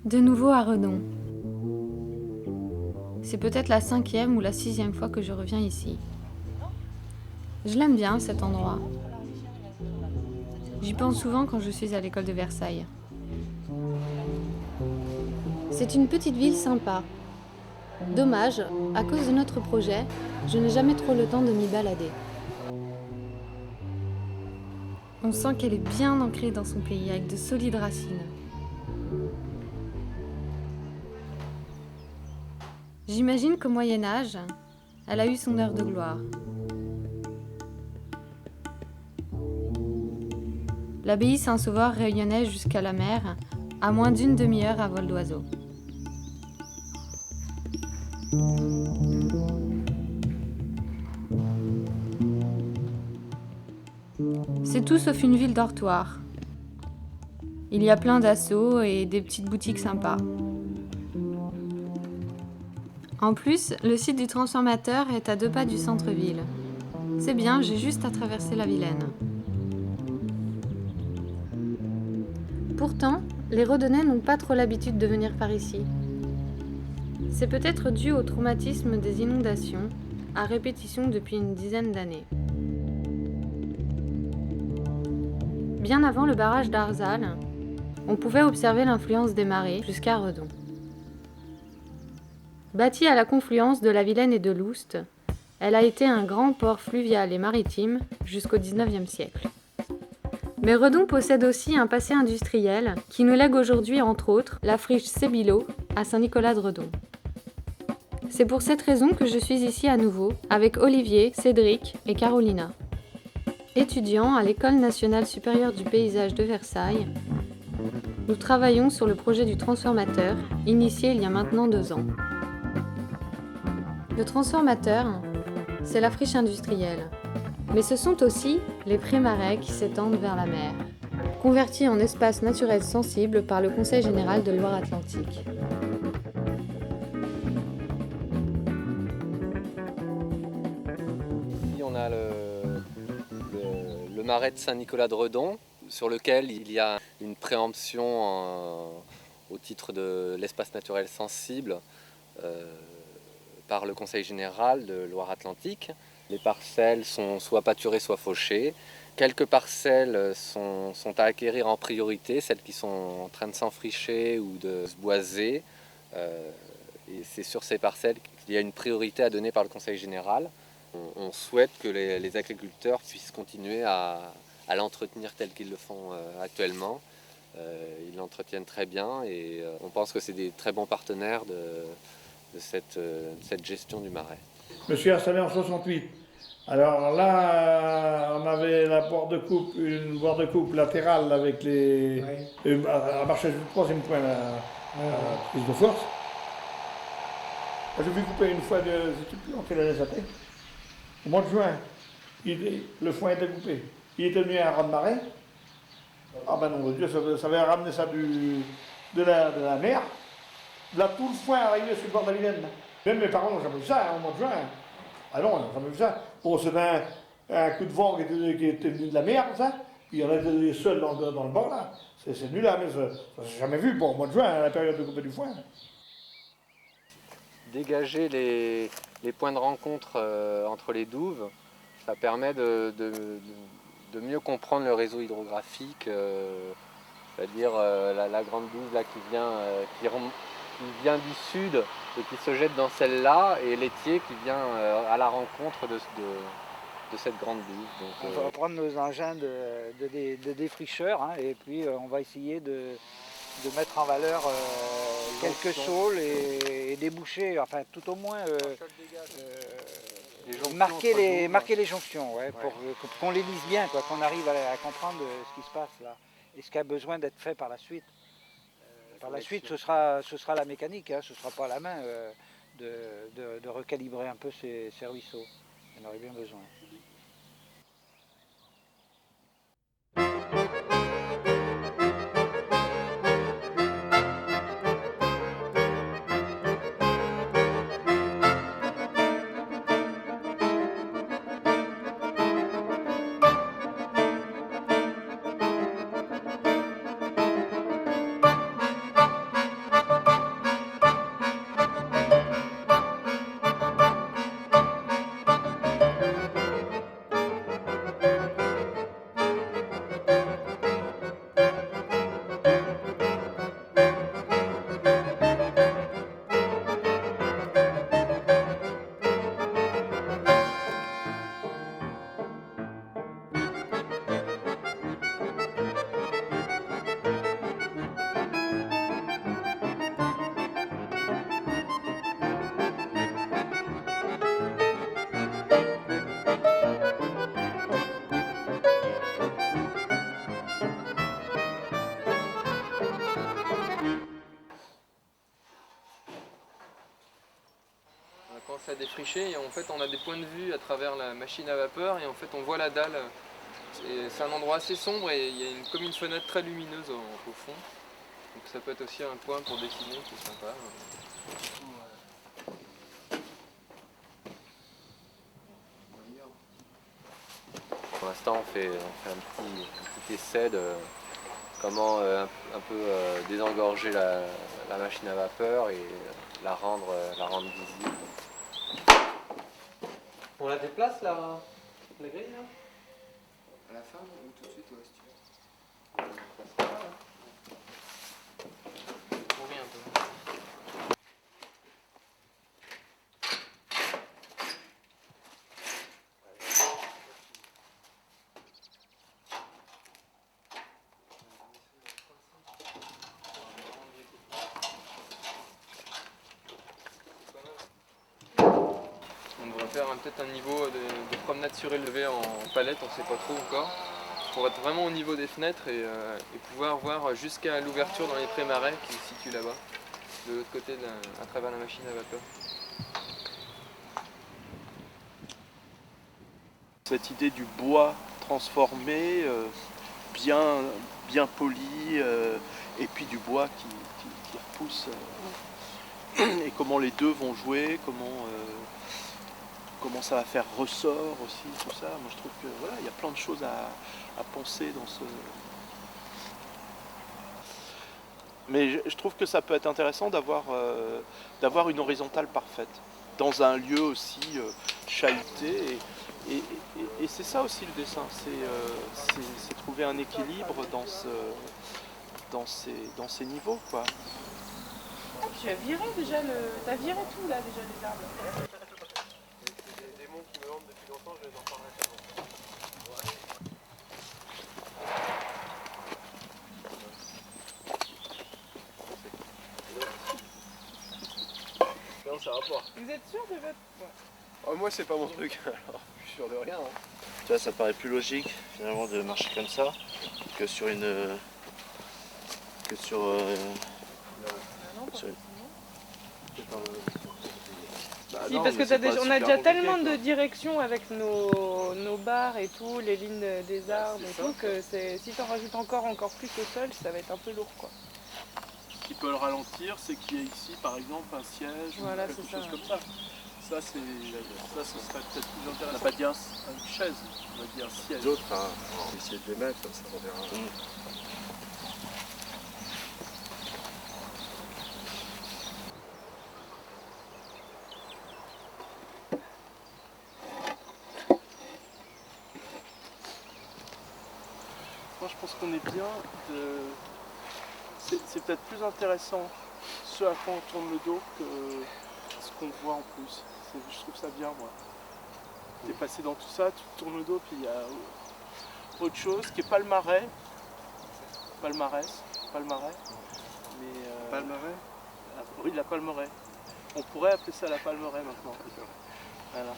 De nouveau à Redon. C'est peut-être la 5e ou la 6e fois que je reviens ici. Je l'aime bien, cet endroit. J'y pense souvent quand je suis à l'école de Versailles. C'est une petite ville sympa. Dommage, à cause de notre projet, je n'ai jamais trop le temps de m'y balader. On sent qu'elle est bien ancrée dans son pays, avec de solides racines. J'imagine qu'au Moyen-Âge, elle a eu son heure de gloire. L'abbaye Saint-Sauveur rayonnait jusqu'à la mer, à moins d'une demi-heure à vol d'oiseau. C'est tout sauf une ville dortoir. Il y a plein d'assauts et des petites boutiques sympas. En plus, le site du transformateur est à 2 pas du centre-ville. C'est bien, j'ai juste à traverser la Vilaine. Pourtant, les Redonnais n'ont pas trop l'habitude de venir par ici. C'est peut-être dû au traumatisme des inondations, à répétition depuis une dizaine d'années. Bien avant le barrage d'Arzal, on pouvait observer l'influence des marées jusqu'à Redon. Bâtie à la confluence de la Vilaine et de l'Oust, elle a été un grand port fluvial et maritime jusqu'au XIXe siècle. Mais Redon possède aussi un passé industriel qui nous lègue aujourd'hui entre autres la friche Sébillot à Saint-Nicolas de Redon. C'est pour cette raison que je suis ici à nouveau avec Olivier, Cédric et Carolina. Étudiants à l'École nationale supérieure du paysage de Versailles, nous travaillons sur le projet du transformateur, initié il y a maintenant 2 ans. Le transformateur, c'est la friche industrielle. Mais ce sont aussi les prés-marais qui s'étendent vers la mer, convertis en espaces naturels sensibles par le Conseil général de Loire-Atlantique. Ici, on a le marais de Saint-Nicolas de Redon, sur lequel il y a une préemption au titre de l'espace naturel sensible par le Conseil général de Loire-Atlantique. Les parcelles sont soit pâturées, soit fauchées. Quelques parcelles sont à acquérir en priorité, celles qui sont en train de s'enfricher ou de se boiser. Et c'est sur ces parcelles qu'il y a une priorité à donner par le Conseil général. On souhaite que les agriculteurs puissent continuer à l'entretenir tel qu'ils le font actuellement. Ils l'entretiennent très bien et on pense que c'est des très bons partenaires de cette gestion du marais. Je me suis installé en 68. Alors là, on avait la une barre de coupe latérale avec les. Oui. À marcher du 3e point, la prise de force. J'ai vu couper une fois je ne sais plus en quelle année ça fait. Au mois de juin, le foin était coupé. Il était venu à un raz de marée. Ah ben non, Dieu, ça avait ramené ça de la mer. Là, tout le foin arrivait sur le bord de la Vilaine. Même mes parents n'ont jamais vu ça, au mois de juin. Ah non, on n'a jamais vu ça. Bon, c'était un coup de vent qui était venu de la mer, ça. Puis on était seuls dans le bord, là. C'est nul, là, mais ça s'est jamais vu, bon, au mois de juin, à la période de couper du foin. Dégager les points de rencontre entre les douves, ça permet de mieux comprendre le réseau hydrographique, c'est-à-dire la grande douve là, qui vient du sud et qui se jette dans celle-là, et l'étier qui vient à la rencontre de cette grande douve. Donc, on va prendre nos engins de défricheur et puis on va essayer de mettre en valeur quelques saules et déboucher, enfin tout au moins marquer les jonctions, pour qu'on les lise bien, qu'on arrive à comprendre ce qui se passe là et ce qui a besoin d'être fait par la suite. Par la suite, ce sera la mécanique, ce ne sera pas à la main de recalibrer un peu ces ruisseaux. On en aurait bien besoin. commence à défricher et en fait on a des points de vue à travers la machine à vapeur et en fait on voit la dalle. C'est un endroit assez sombre et il y a comme une fenêtre très lumineuse au fond. Donc ça peut être aussi un point pour dessiner qui est sympa. Pour l'instant, on fait un petit essai de comment un peu désengorger la machine à vapeur et la rendre visible. On la déplace la grille là? À la fin ou tout de suite, ouais, si tu veux. Combien un peu? On devrait faire peut-être un niveau de promenade surélevée en palette, on ne sait pas trop encore, pour être vraiment au niveau des fenêtres et pouvoir voir jusqu'à l'ouverture dans les pré-marais qui se situe là-bas, de l'autre côté à travers la machine à vapeur. Cette idée du bois transformé, bien poli, et puis du bois qui repousse, et comment les deux vont jouer, comment ça va faire ressort aussi, tout ça. Moi je trouve que voilà, il y a plein de choses à penser dans ce... Mais je trouve que ça peut être intéressant d'avoir une horizontale parfaite, dans un lieu aussi chahuté. Et c'est ça aussi le dessin, c'est trouver un équilibre dans ces niveaux, quoi. Tu as viré déjà t'as viré tout là déjà les arbres. C'est des démons qui me hantent depuis longtemps, je vais en parler avant. Non, ça va pas. Vous êtes sûr de votre... Oh, moi c'est pas mon truc, alors je suis sûr de rien. Tu vois, ça paraît plus logique finalement de marcher comme ça que sur une... non, sur une- Bah, si, non, parce mais que c'est pas on a super déjà compliqué, tellement quoi. de directions avec nos barres et tout, les lignes des arbres et c'est tout, que si t'en rajoutes encore plus au sol, ça va être un peu lourd quoi. Ce qui peut le ralentir, c'est qu'il y ait ici par exemple un siège Voilà, ou quelque c'est chose ça. comme ça. Ça, ce serait peut-être plus intéressant. On n'a pas dit une chaise, on va dire un siège. Les autres, hein, on va essayer de les mettre, comme ça on verra. Moi je pense qu'on est bien de... C'est peut-être plus intéressant ce à quoi on tourne le dos que ce qu'on voit en plus. Je trouve ça bien moi. T'es passé dans tout ça, tu tournes le dos, puis il y a autre chose qui est palmarès. Palmarès. Mais, Palmarès? oui, la palmeraie. On pourrait appeler ça la palmeraie maintenant. Voilà.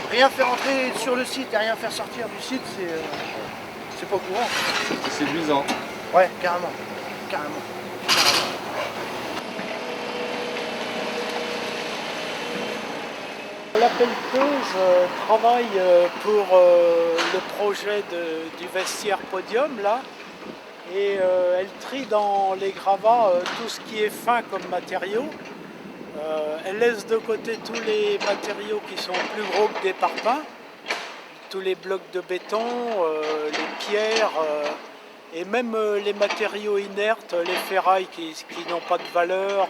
Rien faire entrer sur le site et rien faire sortir du site, c'est pas courant. C'est séduisant. Ouais, carrément. Carrément. La pelleteuse travaille pour le projet du vestiaire podium là, et elle trie dans les gravats tout ce qui est fin comme matériau. Elle laisse de côté tous les matériaux qui sont plus gros que des parpaings, tous les blocs de béton, les pierres, et même les matériaux inertes, les ferrailles qui n'ont pas de valeur,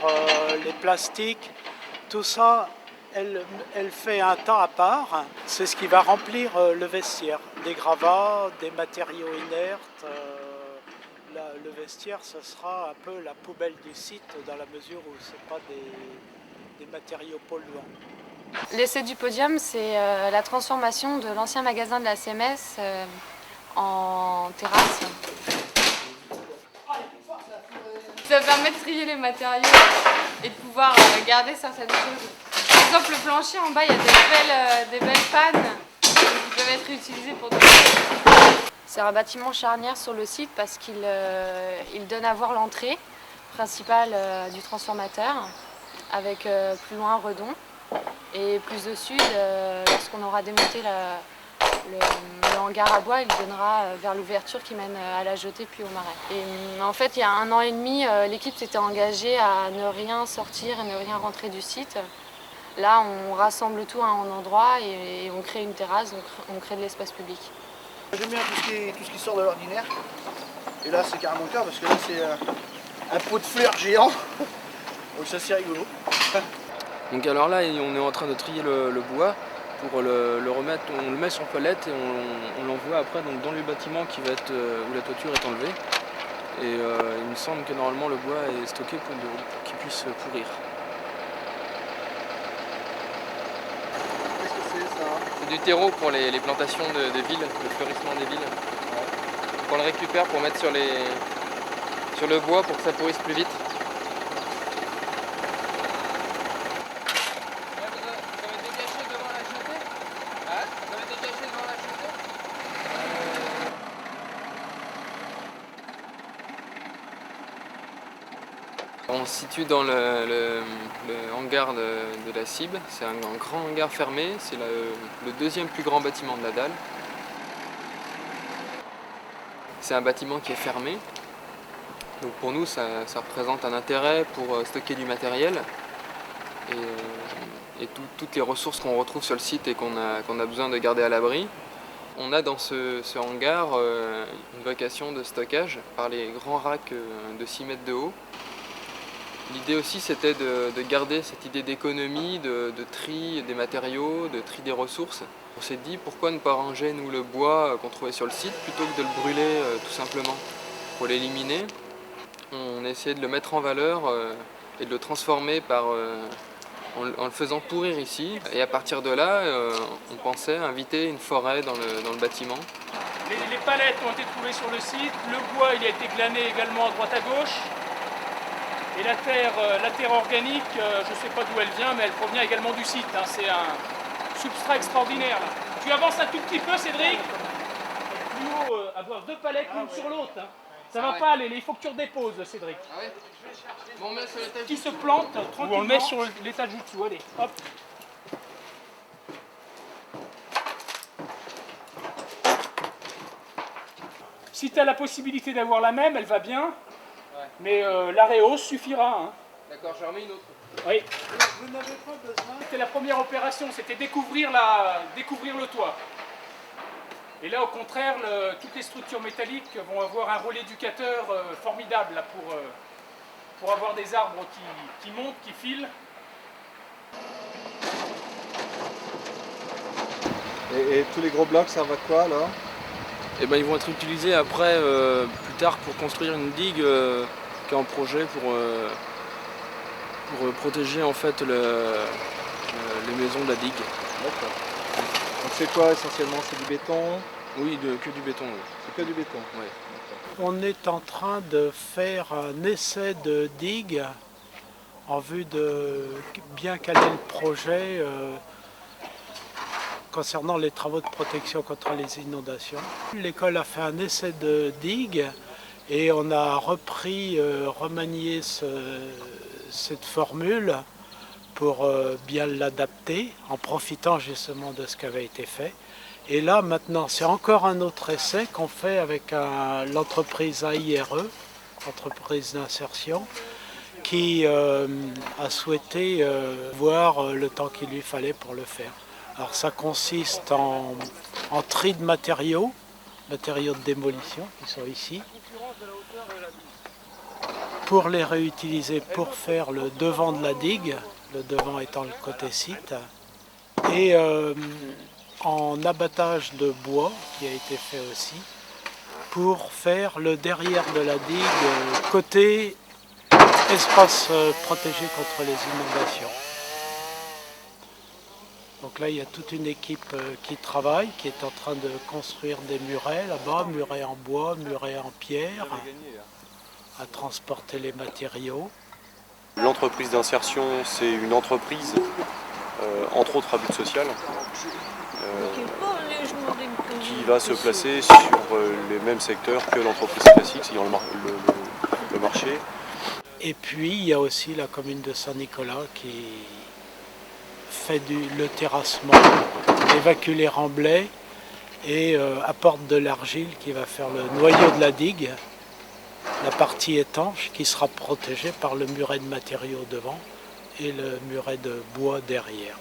les plastiques, tout ça, elle fait un tas à part. C'est ce qui va remplir le vestiaire. Des gravats, des matériaux inertes. Le vestiaire, ce sera un peu la poubelle du site dans la mesure où ce n'est pas des matériaux polluants. L'essai du podium, c'est la transformation de l'ancien magasin de la CMS en terrasse. Ça permet de trier les matériaux et de pouvoir garder certaines choses. Par exemple, le plancher en bas, il y a des belles pannes qui peuvent être utilisées pour d'autres choses. C'est un bâtiment charnière sur le site parce qu'il donne à voir l'entrée principale du transformateur avec plus loin Redon. Et plus au sud, lorsqu'on aura démonté le hangar à bois, il donnera vers l'ouverture qui mène à la jetée puis au marais. Et en fait, il y a 1 an et demi, l'équipe s'était engagée à ne rien sortir et ne rien rentrer du site. Là, on rassemble tout à un endroit et on crée une terrasse, donc on crée de l'espace public. J'aime bien tout ce qui sort de l'ordinaire. Et là, c'est carrément le cas parce que là, c'est un pot de fleurs géant. Donc ça, c'est rigolo. Donc alors là, on est en train de trier le bois pour le remettre, on le met sur palette et on l'envoie après donc, dans le bâtiment qui va être, où la toiture est enlevée. Et il me semble que normalement le bois est stocké pour qu'il puisse pourrir. Qu'est-ce que c'est ça? C'est du terreau pour les plantations de villes, le fleurissement des villes. Ouais. On le récupère pour mettre sur le bois pour que ça pourrisse plus vite. On se situe dans le hangar de la CIB, c'est un grand hangar fermé, c'est le 2e plus grand bâtiment de la dalle. C'est un bâtiment qui est fermé, donc pour nous ça représente un intérêt pour stocker du matériel et toutes les ressources qu'on retrouve sur le site et qu'on a besoin de garder à l'abri. On a dans ce hangar une vocation de stockage par les grands racks de 6 mètres de haut. L'idée aussi c'était de garder cette idée d'économie, de tri des matériaux, de tri des ressources. On s'est dit pourquoi ne pas ranger nous le bois qu'on trouvait sur le site plutôt que de le brûler tout simplement. Pour l'éliminer, on a essayé de le mettre en valeur et de le transformer en le faisant pourrir ici. Et à partir de là, on pensait inviter une forêt dans le bâtiment. Les palettes ont été trouvées sur le site, le bois il a été glané également à droite à gauche. Et la terre organique, je ne sais pas d'où elle vient, mais elle provient également du site. Hein. C'est un substrat extraordinaire. Là. Tu avances un tout petit peu, Cédric. Plus haut, avoir 2 palettes l'une sur l'autre. Hein. Ça va pas aller, il faut que tu redéposes, Cédric. Ah ouais. Bon, on met sur l'étage. Qui se plante, tranquillement. Ou on le met sur l'étage du dessous, allez, hop. Si tu as la possibilité d'avoir la même, elle va bien. Mais la réhausse suffira. Hein. D'accord, j'en remets une autre. Oui. Vous n'avez pas besoin. C'était la première opération, c'était découvrir le toit. Et là, au contraire, toutes les structures métalliques vont avoir un rôle éducateur formidable là, pour avoir des arbres qui montent, qui filent. Et tous les gros blocs servent à quoi alors? Eh ben, ils vont être utilisés après, plus tard, pour construire une digue qui est en projet pour protéger en fait les maisons de la digue. D'accord. Donc c'est quoi essentiellement? C'est du béton? Oui, que du béton. Oui. C'est que du béton? Oui. On est en train de faire un essai de digue en vue de bien caler le projet concernant les travaux de protection contre les inondations. L'école a fait un essai de digue et on a remanié cette formule pour bien l'adapter en profitant justement de ce qui avait été fait. Et là maintenant c'est encore un autre essai qu'on fait avec l'entreprise AIRE, entreprise d'insertion, qui a souhaité voir le temps qu'il lui fallait pour le faire. Alors ça consiste en tri de matériaux de démolition qui sont ici, pour les réutiliser pour faire le devant de la digue le devant étant le côté site, et en abattage de bois qui a été fait aussi, pour faire le derrière de la digue côté espace protégé contre les inondations. Donc là, il y a toute une équipe qui travaille, qui est en train de construire des murets là-bas, murets en bois, murets en pierre, à transporter les matériaux. L'entreprise d'insertion, c'est une entreprise, entre autres à but social, qui va se placer sur les mêmes secteurs que l'entreprise classique, c'est-à-dire le marché. Et puis, il y a aussi la commune de Saint-Nicolas qui fait le terrassement, évacue les remblais et apporte de l'argile qui va faire le noyau de la digue, la partie étanche qui sera protégée par le muret de matériaux devant et le muret de bois derrière.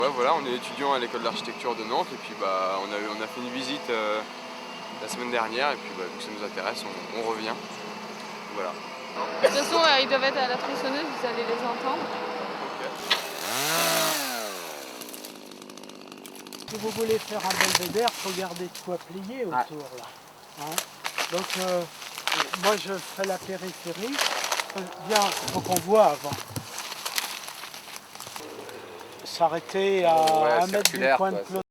Ouais, voilà, on est étudiant à l'école d'architecture de Nantes et puis bah, on a fait une visite la semaine dernière et puis bah, vu que ça nous intéresse, on revient. Voilà. De toute façon, ils doivent être à la tronçonneuse, vous allez les entendre. Si vous voulez faire un belvédère, il faut garder de quoi plier autour là. Hein? Donc moi je fais la périphérie. Bien, il faut qu'on voit avant. S'arrêter à 1 mètre du point de clôture.